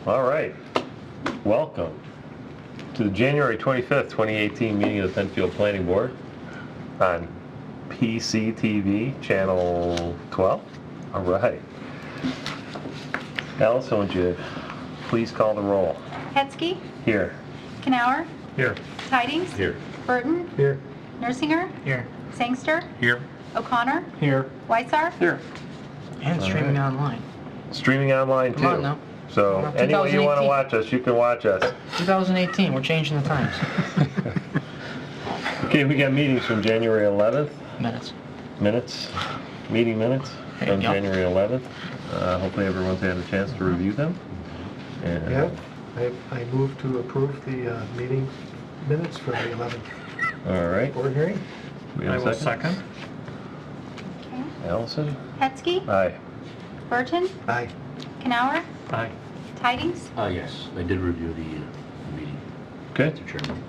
All right. Welcome to the January 25th, 2018 meeting of the Penfield Planning Board on PCTV, Channel 12. All right. Allison, would you please call the roll? Hetzke, Here. Knauer, Here. Tidings, Here. Burton, Here. Nersinger, Here. Sangster, Here. O'Connor, Here. Whitesar, Here. And streaming online. Streaming online too. Come on now. So Well, any way you want to 2018. watch us, you can watch us. 2018, we're changing the times. Okay, we got meetings from January 11th. Minutes. Meeting minutes There you from go. January 11th. Hopefully everyone's had a chance to review them. And Yeah, I move to approve the meeting minutes for the 11th all right. board hearing. We have a second. okay. Allison? Hetzke, Aye. Burton, Aye. Knauer, Aye. Tidings, Yes, I did review the meeting. Okay. Mr. Chairman.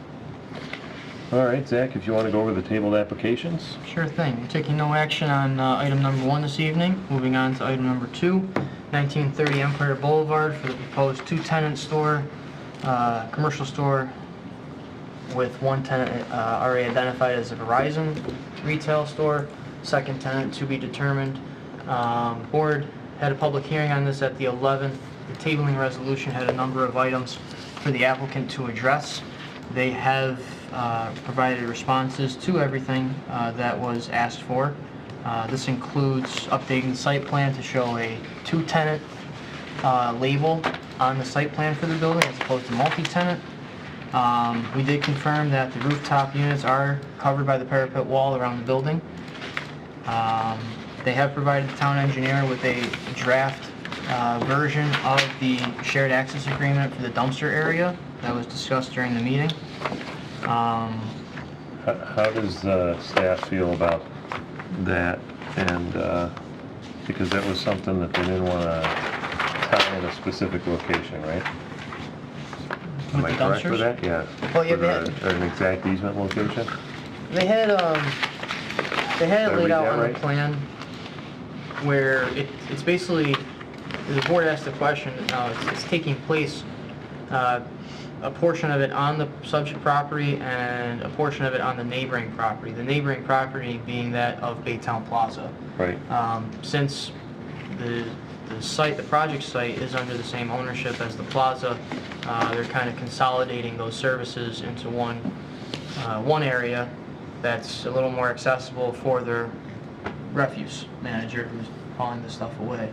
All right, Zach, if you want to go over the tabled applications. Sure thing. We're taking no action on item number 1 this evening. Moving on to item number 2, 1930 Empire Boulevard for the proposed 2-tenant store, commercial store with one tenant already identified as a Verizon retail store, second tenant to be determined. Board had a public hearing on this at the 11th. The tabling resolution had a number of items for the applicant to address. They have provided responses to everything that was asked for. This includes updating the site plan to show a 2-tenant label on the site plan for the building as opposed to multi-tenant. We did confirm that the rooftop units are covered by the parapet wall around the building. They have provided the town engineer with a draft version of the shared access agreement for the dumpster area that was discussed during the meeting. How does staff feel about that? And because that was something that they didn't want to tie in a specific location, right? Am With I the correct with dumpsters? that? Yeah. Well, yeah, For an exact easement location? They had it Did I laid read out that on right? the plan where it's basically, the board asked the question, it's taking place, a portion of it on the subject property and a portion of it on the neighboring property. The neighboring property being that of Baytown Plaza. Right. Since the site, the project site is under the same ownership as the plaza, they're kind of consolidating those services into one area that's a little more accessible for their refuse manager who's hauling this stuff away.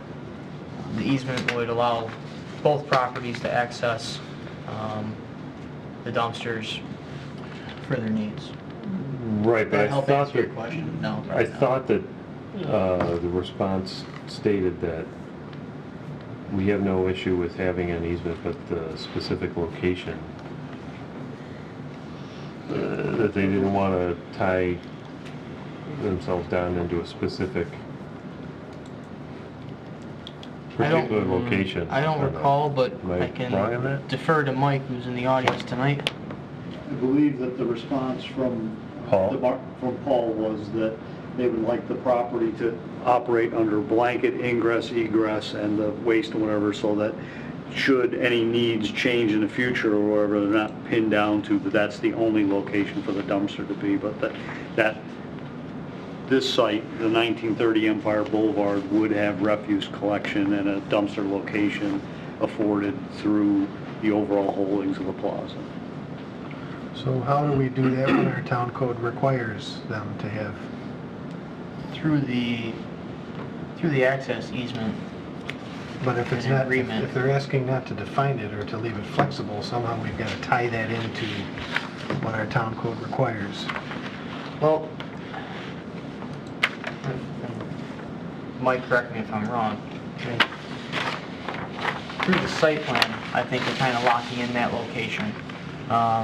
The easement would allow both properties to access the dumpsters for their needs. Right, but That I help thought answer your that, question? No. I probably not. thought that the response stated that we have no issue with having an easement, but the specific location, that they didn't want to tie themselves down into a specific particular location. I don't recall, but Am I I wrong on can that? defer to Mike, who's in the audience tonight. I believe that the response from Paul? from Paul was that they would like the property to operate under blanket ingress, egress, and the waste and whatever, so that should any needs change in the future or whatever, they're not pinned down to that that's the only location for the dumpster to be, but that this site, the 1930 Empire Boulevard, would have refuse collection and a dumpster location afforded through the overall holdings of the plaza. So how do we do that when our town code requires them to have? Through the access easement. But if it's An not, agreement. if they're asking not to define it or to leave it flexible, somehow we've got to tie that into what our town code requires. Well, Mike, correct me if I'm wrong. Through the site plan, I think they're kind of locking in that location. I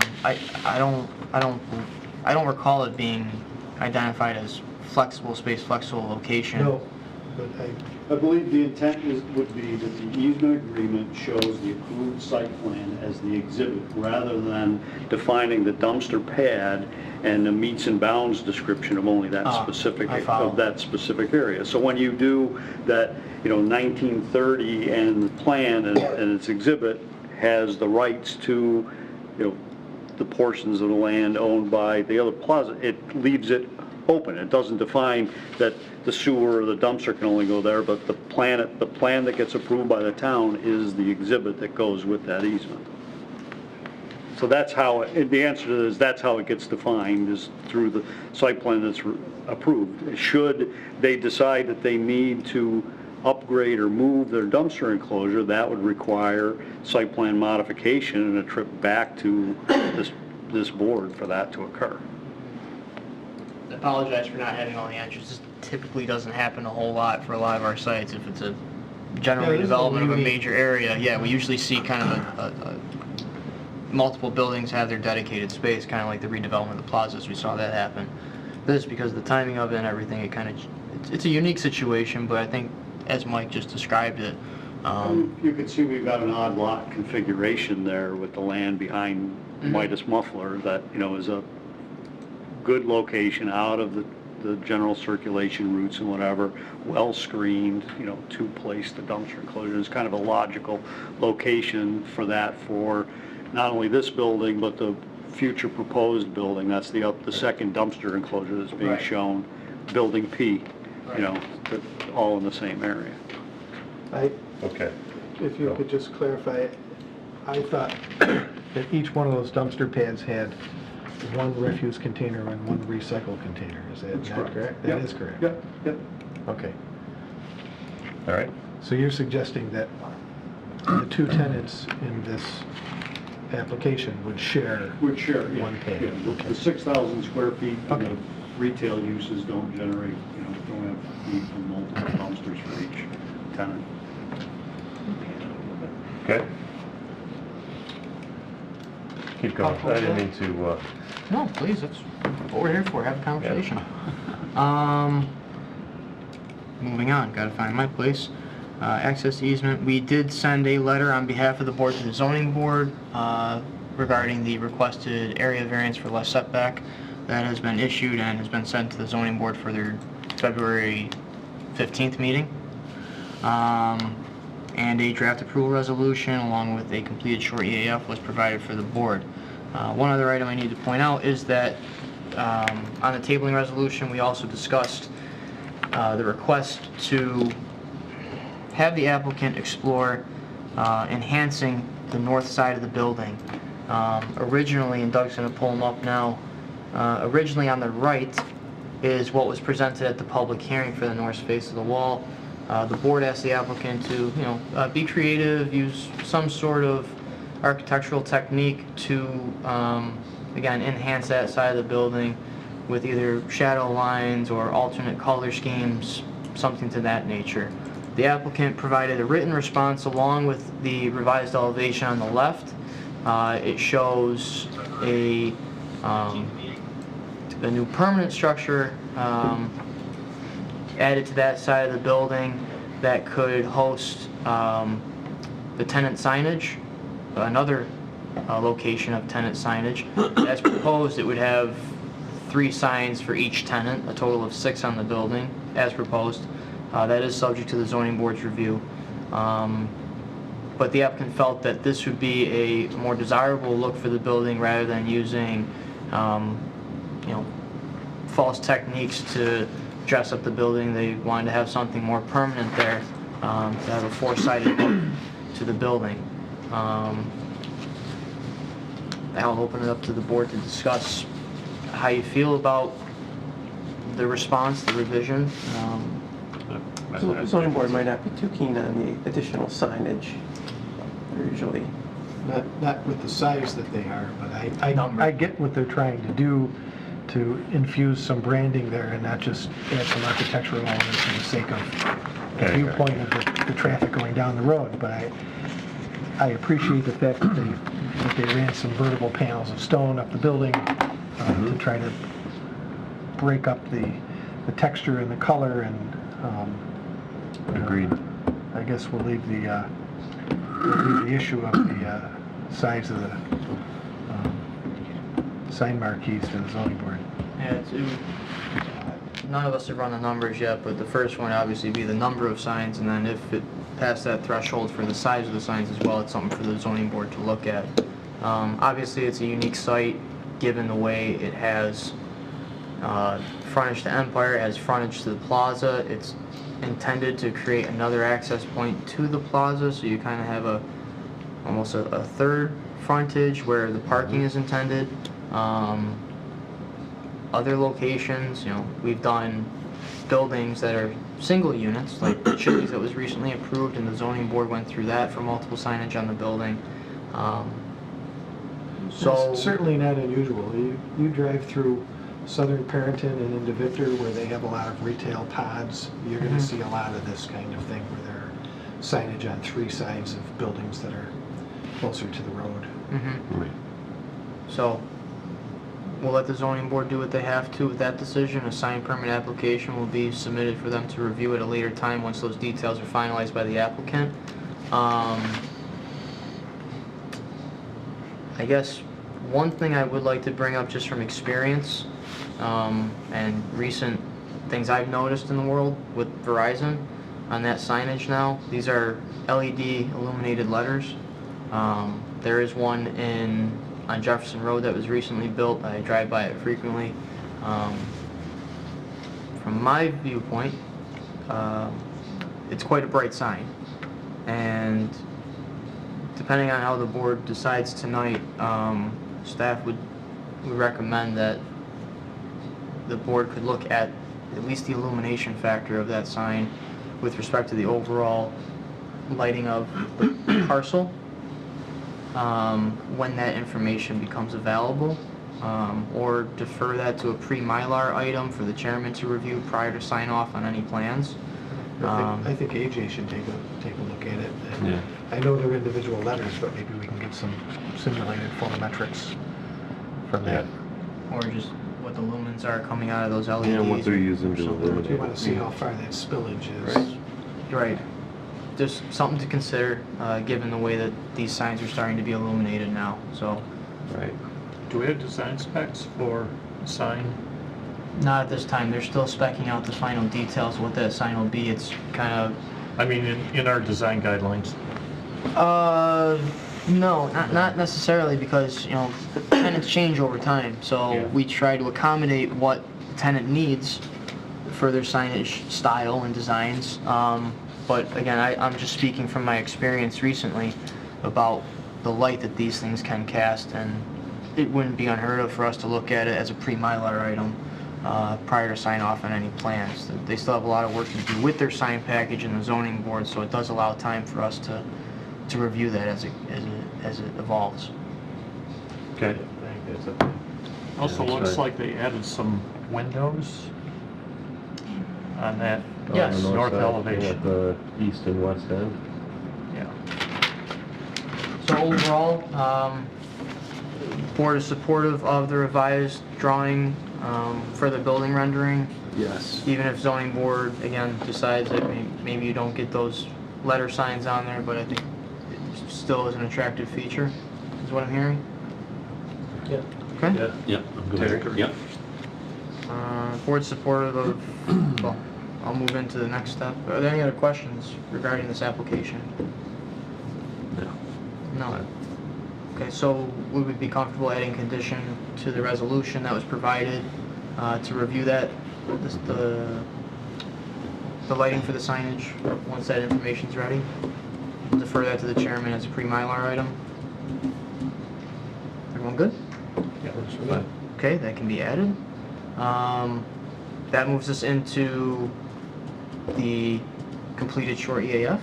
don't recall it being identified as flexible space, flexible location. No, but I believe the intent would be that the easement agreement shows the approved site plan as the exhibit, rather than defining the dumpster pad and a meets and bounds description of only that Ah, specific, I follow. of that specific area. So when you do that, 1930 and the plan and its exhibit has the rights to, the portions of the land owned by the other plaza, it leaves it open. It doesn't define that the sewer or the dumpster can only go there, but the plan that gets approved by the town is the exhibit that goes with that easement. So that's how, the answer to this, that's how it gets defined, is through the site plan that's approved. Should they decide that they need to upgrade or move their dumpster enclosure, that would require site plan modification and a trip back to this board for that to occur. I apologize for not having all the answers. This typically doesn't happen a whole lot for a lot of our sites. If it's a general Yeah, this is a redevelopment of a unique- major area, yeah, we usually see kind of multiple buildings have their dedicated space, kind of like the redevelopment of the plazas. We saw that happen. This, because of the timing of it and everything, it's a unique situation, but I think, as Mike just described it, You can see we've got an odd lot configuration there with the land behind Midas Muffler that, is a good location out of the general circulation routes and whatever, well screened, to place the dumpster enclosure. It's kind of a logical location for that, for not only this building, but the future proposed building. That's the second dumpster enclosure that's being Right. shown, Building P, all in the same area. Okay. If you could just clarify, I thought that each one of those dumpster pads had one refuse container and one recycle container. Is that correct? That is correct? Yep, yep. Okay. All right. So you're suggesting that the two tenants in this application would share? Would share, One pad. The 6,000 square feet, Okay. retail uses don't generate, don't have need for multiple dumpsters for each tenant. Okay. Keep going. I didn't mean to, no, please, that's what we're here for, have a conversation. Moving on, gotta find my place. Access easement, we did send a letter on behalf of the board to the zoning board regarding the requested area variance for less setback. That has been issued and has been sent to the zoning board for their February 15th meeting. And a draft approval resolution along with a completed short EAF was provided for the board. One other item I need to point out is that on the tabling resolution, we also discussed the request to have the applicant explore enhancing the north side of the building. Originally, and Doug's going to pull them up now, originally on the right is what was presented at the public hearing for the north face of the wall. The board asked the applicant to, be creative, use some sort of architectural technique to, again, enhance that side of the building with either shadow lines or alternate color schemes, something to that nature. The applicant provided a written response along with the revised elevation on the left. It shows a new permanent structure added to that side of the building that could host the tenant signage, another location of tenant signage. As proposed, it would have 3 signs for each tenant, a total of 6 on the building, as proposed. That is subject to the zoning board's review. But the applicant felt that this would be a more desirable look for the building rather than using, false techniques to dress up the building. They wanted to have something more permanent there, to have a 4-sided look to the building. I'll open it up to the board to discuss how you feel about the response, the revision. So the zoning board might not be too keen on the additional signage. They're usually, Not with the size that they are, but I get what they're trying to do, to infuse some branding there and not just add some architectural elements for the sake of the viewpoint of the traffic going down the road. But I appreciate the fact that they ran some vertical panels of stone up the building to try to break up the texture and the color, and agreed. I guess we'll leave the issue of the size of the sign marquees to the zoning board. Yeah, none of us have run the numbers yet, but the first one obviously be the number of signs, and then if it passed that threshold for the size of the signs as well, it's something for the zoning board to look at. Obviously, it's a unique site, given the way it has frontage to Empire, it has frontage to the plaza. It's intended to create another access point to the plaza, so you kind of have almost a third frontage where the parking is intended. Other locations, we've done buildings that are single units, like the Chili's that was recently approved, and the zoning board went through that for multiple signage on the building. So It's certainly not unusual. You drive through Southern Parenton and into Victor, where they have a lot of retail pods, you're going to see a lot of this kind of thing, where there are signage on three sides of buildings that are closer to the road. Right. So we'll let the zoning board do what they have to with that decision. A sign permit application will be submitted for them to review at a later time once those details are finalized by the applicant. I guess one thing I would like to bring up just from experience and recent things I've noticed in the world with Verizon on that signage now, these are LED illuminated letters. There is one on Jefferson Road that was recently built. I drive by it frequently. From my viewpoint, it's quite a bright sign, and depending on how the board decides tonight, staff would recommend that the board could look at least the illumination factor of that sign with respect to the overall lighting of the parcel when that information becomes available, or defer that to a pre-Mylar item for the chairman to review prior to sign off on any plans. I think AJ should take a look at it. And Yeah. I know they're individual letters, but maybe we can get some simulated photometrics from that. Or just what the lumens are coming out of those LEDs. And what they're using to or something. illuminate. You want to see how far that spillage is. Right. Right. Just something to consider, given the way that these signs are starting to be illuminated now, so. Right. Do we have design specs for a sign? Not at this time, they're still specking out the final details of what that sign will be. It's kind of, I mean, in our design guidelines. no, not necessarily, because, tenants change over time, so Yeah. we try to accommodate what the tenant needs for their signage style and designs. But again, I'm just speaking from my experience recently about the light that these things can cast, and it wouldn't be unheard of for us to look at it as a pre-Mylar item prior to sign off on any plans. They still have a lot of work to do with their sign package and the zoning board, so it does allow time for us to review that as it evolves. Okay. Also Yeah, looks that's like they added some windows on that Yes. On the north side, elevation. At the east and west end. Yeah. So overall, board is supportive of the revised drawing for the building rendering. Yes. Even if zoning board, again, decides that maybe you don't get those letter signs on there, but I think it still is an attractive feature, is what I'm hearing. Yeah. Okay? Yeah. Yeah, I'm good. Terry? Yep. Board's supportive of, well, I'll move into the next step. Are there any other questions regarding this application? No. No. Okay, so we would be comfortable adding condition to the resolution that was provided to review that, the lighting for the signage, once that information's ready. Defer that to the chairman as a pre-Mylar item. Everyone good? Fine. Okay, that can be added. That moves us into the completed short EAF.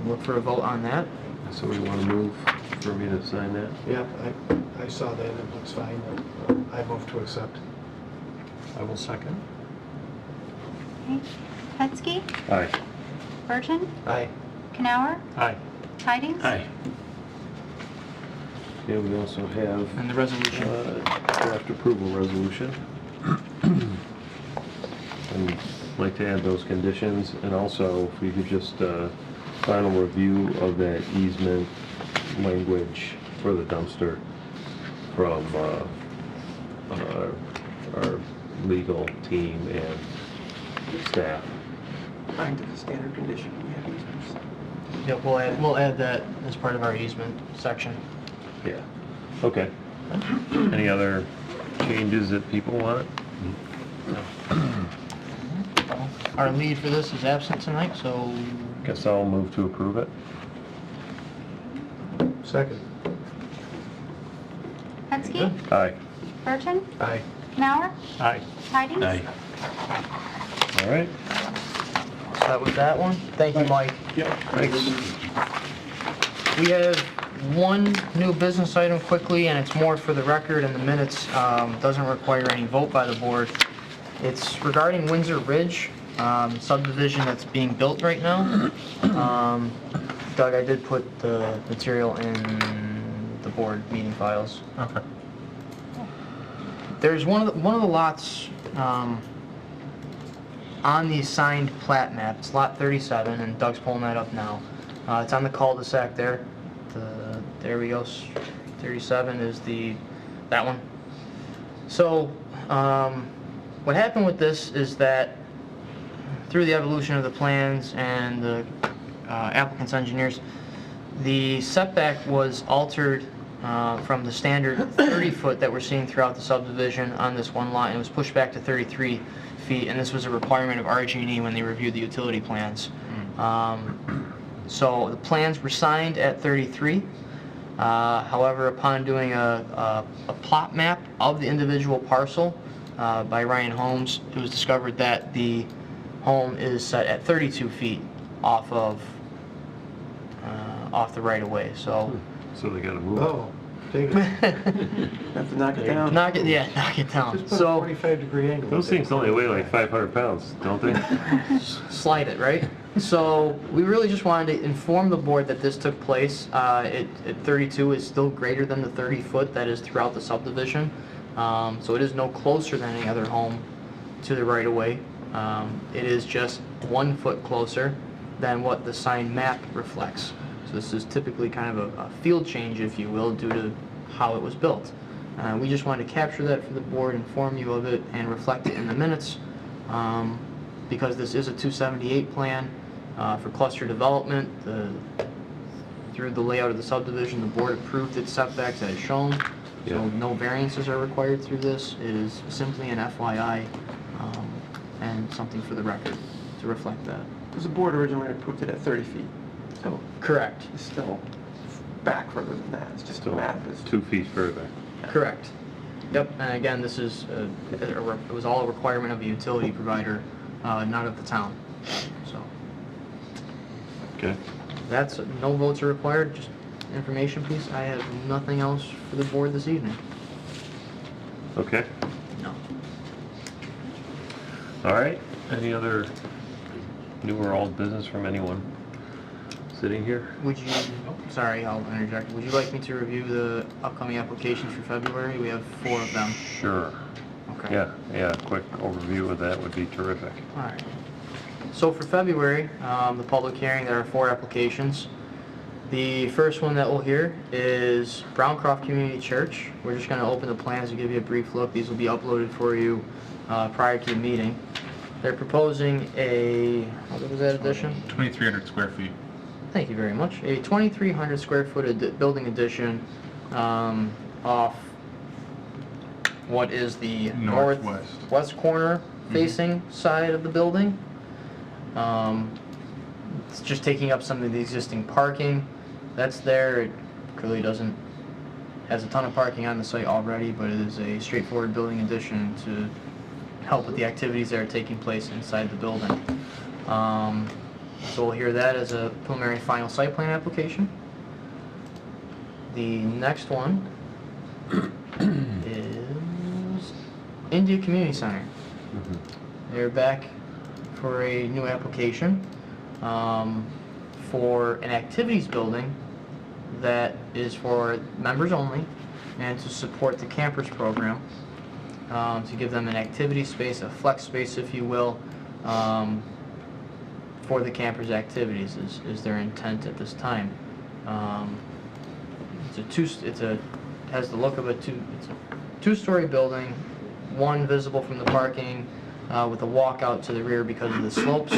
Look for a vote on that. So we want to move for me to sign that? Yeah, I saw that, it looks fine. I move to accept. I will second. Okay. Hetzke, Aye. Burton, Aye. Canower, Aye. Tidings. Aye. Yeah, we also have And the resolution. draft approval resolution. And I'd like to add those conditions, and also if we could just final review of that easement language for the dumpster from our legal team and staff. Find it a standard condition, we have easements. Yep, we'll add that as part of our easement section. Yeah. Okay. Any other changes that people want? Our lead for this is absent tonight, so Guess I'll move to approve it. Second. Hetzke, Aye. Burton, Aye. Canower, Aye. Tidings. Aye. All right. that was that one. Thank you, Mike. Thanks. We have one new business item quickly, and it's more for the record and the minutes. Doesn't require any vote by the board. It's regarding Windsor Ridge, subdivision that's being built right now. Doug, I did put the material in the board meeting files. Okay. There's one of the lots on the assigned plat map. It's lot 37, and Doug's pulling that up now. It's on the cul-de-sac there. There we go. 37 is that one. So what happened with this is that through the evolution of the plans and the applicant's engineers, the setback was altered from the standard 30-foot that we're seeing throughout the subdivision on this one lot, and it was pushed back to 33 feet, and this was a requirement of RG&E when they reviewed the utility plans. So the plans were signed at 33. However, upon doing a plot map of the individual parcel by Ryan Holmes, it was discovered that the home is set at 32 feet off the right-of-way. So So they gotta move. Oh, take it. Have to knock it down. knock it down. Just put a So 45-degree angle. Those things only weigh like 500 pounds, don't they? slide it, right? So we really just wanted to inform the board that this took place. At 32 is still greater than the 30-foot that is throughout the subdivision. So it is no closer than any other home to the right-of-way. It is just 1 foot closer than what the signed map reflects. So this is typically kind of a field change, if you will, due to how it was built. We just wanted to capture that for the board, inform you of it, and reflect it in the minutes. Because this is a 278 plan for cluster development. Through the layout of the subdivision, the board approved its setbacks as shown. So Yeah. no variances are required through this. It is simply an FYI and something for the record to reflect that. Because the board originally approved it at 30 feet, so Correct. it's still back further than that. It's just the Still map is 2 feet further. Correct. Yep, and again, this is, it was all a requirement of a utility provider, not of the town. So Okay. that's, no votes are required, just information piece. I have nothing else for the board this evening. Okay. No. All right. Any other new or old business from anyone sitting here? Would you, sorry, I'll interject. Would you like me to review the upcoming applications for February? We have 4 of them. Sure. Okay. Yeah, a quick overview of that would be terrific. All right. So for February, the public hearing, there are 4 applications. The first one that we'll hear is Browncroft Community Church. We're just going to open the plans and give you a brief look. These will be uploaded for you prior to the meeting. They're proposing what was that addition? 2,300 square feet. Thank you very much. A 2,300 square foot building addition off what is the Northwest. northwest corner facing side of the building. It's just taking up some of the existing parking that's there. It clearly has a ton of parking on the site already, but it is a straightforward building addition to help with the activities that are taking place inside the building. So we'll hear that as a preliminary final site plan application. The next one is India Community Center. They're back for a new application for an activities building that is for members only and to support the campers program, to give them an activity space, a flex space if you will, for the campers' activities is their intent at this time. Has the look of it's a two-story building, one visible from the parking, with a walkout to the rear because of the slopes.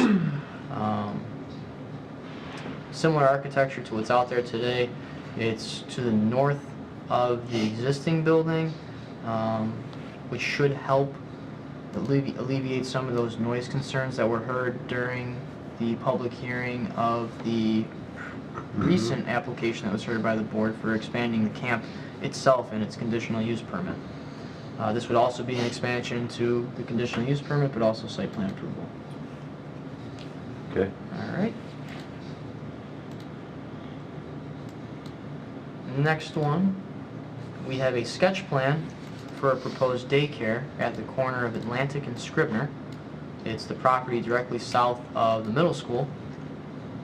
Similar architecture to what's out there today. It's to the north of the existing building, which should help alleviate some of those noise concerns that were heard during the public hearing of the recent application that was heard by the board for expanding the camp itself and its conditional use permit. This would also be an expansion to the conditional use permit, but also site plan approval. Okay. All right. Next one, we have a sketch plan for a proposed daycare at the corner of Atlantic and Scribner. It's the property directly south of the middle school.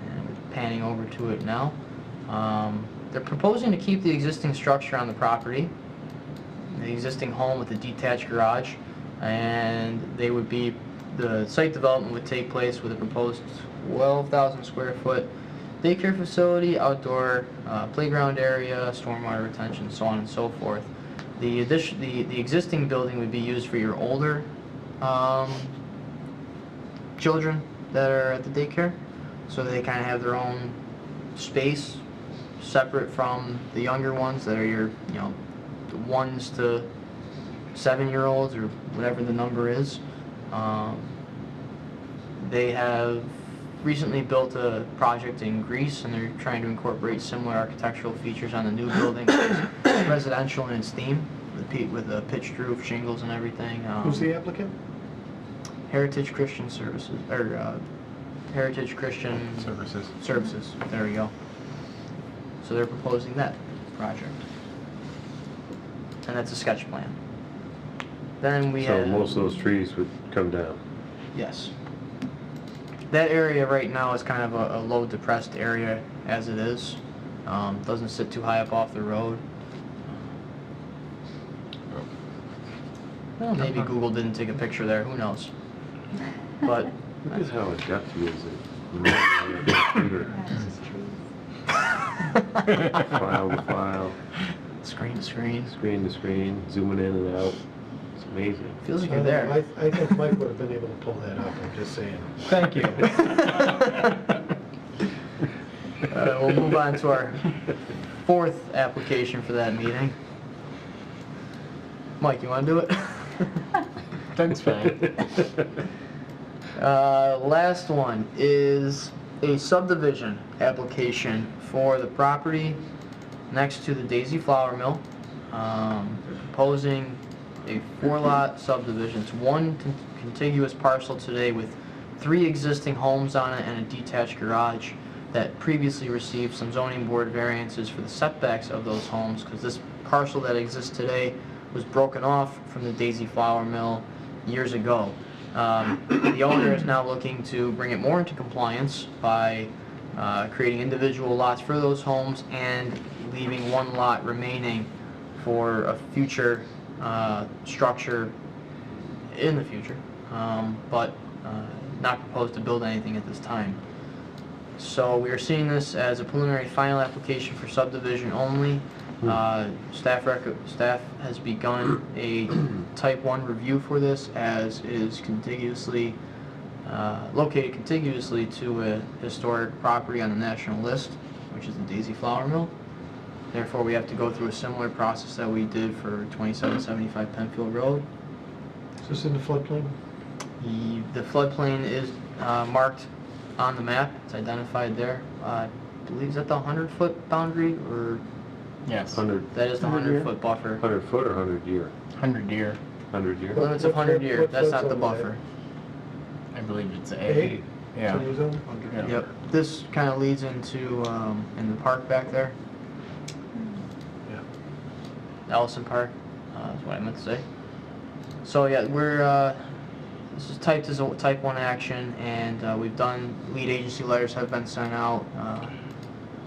And we're panning over to it now. They're proposing to keep the existing structure on the property, the existing home with a detached garage, and the site development would take place with a proposed 12,000 square foot daycare facility, outdoor playground area, stormwater retention, so on and so forth. The existing building would be used for your older children that are at the daycare, so they kind of have their own space separate from the younger ones that are your, the 1 to 7-year-olds or whatever the number is. They have recently built a project in Greece, and they're trying to incorporate similar architectural features on the new building, which is residential in its theme, with a pitched roof, shingles, and everything. Who's the applicant? Heritage Christian Services, or Heritage Christian Services. There we go. So they're proposing that project, and that's a sketch plan. Then we So have most of those trees would come down. yes. That area right now is kind of a low depressed area as it is. Doesn't sit too high up off the road. Well, maybe Google didn't take a picture there, who knows? But Look at how adept he is at computer. File to file, screen to screen. screen to screen, zooming in and out. It's amazing. Feels like you're there. I think Mike would have been able to pull that up, I'm just saying. Thank you. We'll move on to our fourth application for that meeting. Mike, you want to do it? That's fine. Last one is a subdivision application for the property next to the Daisy Flour Mill. They're proposing a 4-lot subdivision. It's one contiguous parcel today with 3 existing homes on it and a detached garage that previously received some zoning board variances for the setbacks of those homes, because this parcel that exists today was broken off from the Daisy Flour Mill years ago. The owner is now looking to bring it more into compliance by creating individual lots for those homes and leaving 1 lot remaining for a future structure in the future, but not proposed to build anything at this time. So we are seeing this as a preliminary final application for subdivision only. Staff has begun a type 1 review for this, as it is contiguously located contiguously to a historic property on the national list, which is the Daisy Flour Mill. Therefore, we have to go through a similar process that we did for 2775 Penfield Road. Is this in the floodplain? The floodplain is marked on the map. It's identified there. I believe, is that the 100-foot boundary, or Yes. 100, that is the 100-foot buffer? 100 foot or 100 year? 100 year. 100 year? Limits of 100 year. What That's flood not the zone is that? buffer. I believe it's A. A? Yeah. Flood zone? Yeah. Yep. This kind of leads into in the park back there. Yeah. Allyn Park, is what I meant to say. So yeah, this is typed as a type 1 action, and we've done, lead agency letters have been sent out.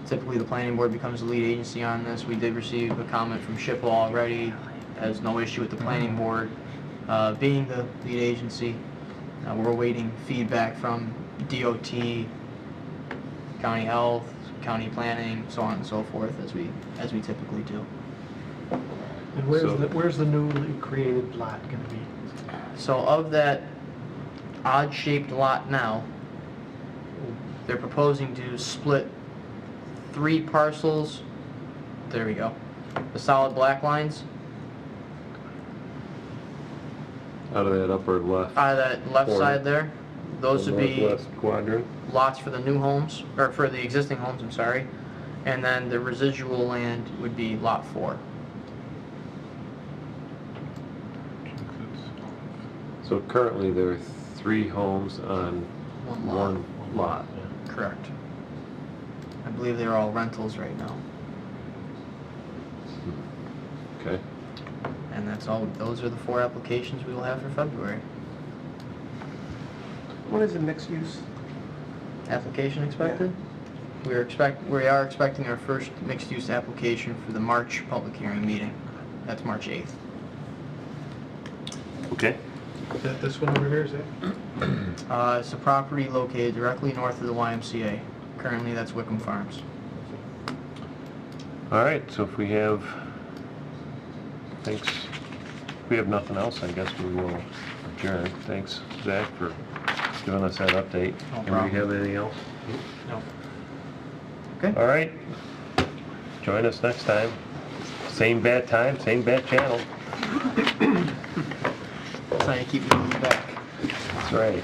Typically the planning board becomes the lead agency on this. We did receive a comment from SHPO already, has no issue with the planning board being the lead agency. We're awaiting feedback from DOT, county health, county planning, so on and so forth, as we typically do. And where's the newly created lot going to be? So of that odd-shaped lot now, they're proposing to split 3 parcels. There we go. The solid black lines Out of that upper left. out of that left Corner. side there. Those would be Northwest quadrant. lots for the new homes, or for the existing homes, I'm sorry. And then the residual land would be lot 4. So currently there are 3 homes on One lot. one lot. Correct. I believe they're all rentals right now. Okay. And that's all, those are the 4 applications we will have for February. What is a mixed use? Application expected? We are expecting our first mixed-use application for the March public hearing meeting. That's March 8th. Okay. Is that this one over here, is it? It's a property located directly north of the YMCA. Currently, that's Wickham Farms. All right, so if we have, if we have nothing else, I guess we will adjourn. Thanks, Zach, for giving us that update. No Do we problem. have anything else? No. Okay. All right. Join us next time. Same bad time, same bad channel. Trying to keep moving back. That's right.